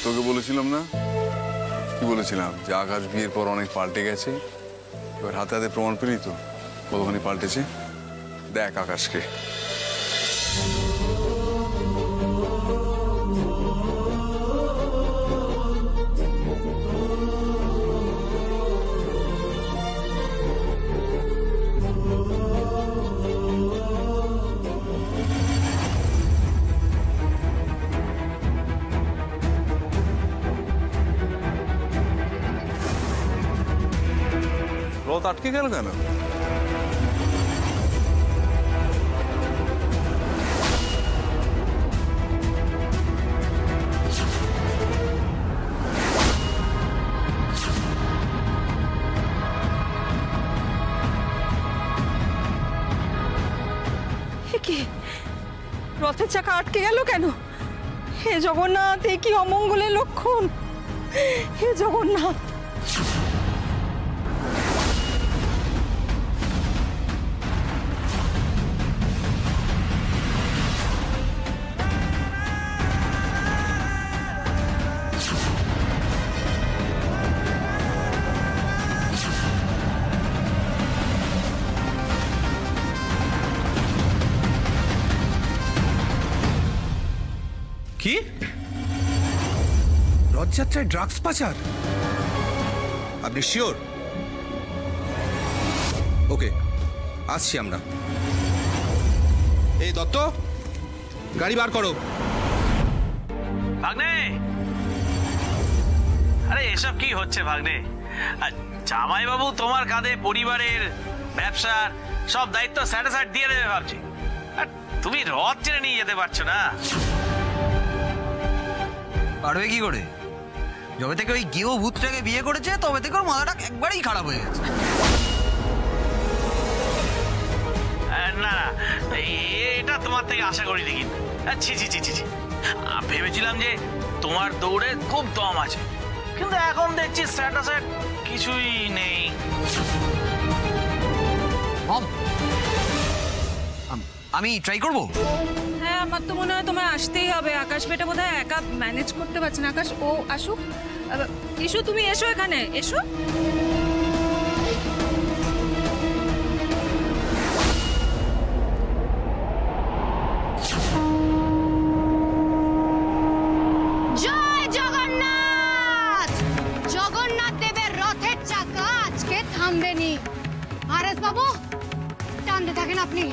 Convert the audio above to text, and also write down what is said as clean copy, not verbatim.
তোকে বলেছিলাম না, কি বলেছিলাম যে আকাশ বিয়ের পর অনেক পাল্টে গেছে। এবার হাতে হাতে প্রমাণ পেলি তো কতখানি পাল্টেছে। দেখ আকাশকে। রথ আটকে গেল কেন? রথের চাকা আটকে গেল কেন? হে জগন্নাথ, এ কি অমঙ্গলের লক্ষণ! হে জগন্নাথ! কি রথযাত্রায় ড্রাগস পাচার? আপনি শিওর? ওকে, আসছি আমরা। এই দত্ত, গাড়ি বার করো। ভাগ্নে, আরে এসব কি হচ্ছে ভাগ্নে? জামাই বাবু তোমার কাঁধে পরিবারের ব্যবসার সব দায়িত্ব স্যাটিসফাইড দিয়ে দেবে ভাবছি, আর তুমি রথ টেনে নিয়ে যেতে পারছো না। পারবে কি করে? যবে থেকে ওই গেও ভূতটাকে বিয়ে করেছে তবে থেকে ওর মাথাটা একবারেই খারাপ হয়ে গেছে। না না, এটা তোমার থেকে আশা করিনি। কিন্তু ছি ছি ছি ছি ছি, ভেবেছিলাম যে তোমার দৌড়ে খুব দম আছে, কিন্তু এখন দেখছি স্যাটাসেট কিছুই নেই। আমি ট্রাই করবো। হ্যাঁ, আমার তো মনে হয় তোমায় আসতেই হবে। আকাশ বেটা বোধহয় একা ম্যানেজ করতে পারছে না। আকাশ, ও আসুক। এসো, তুমি এসো, এখানে এসো। জয় জগন্নাথ! জগন্নাথ দেবের রথের চাকা আজকে থামবেনি। আরএস বাবু, টানতে থাকেন আপনি।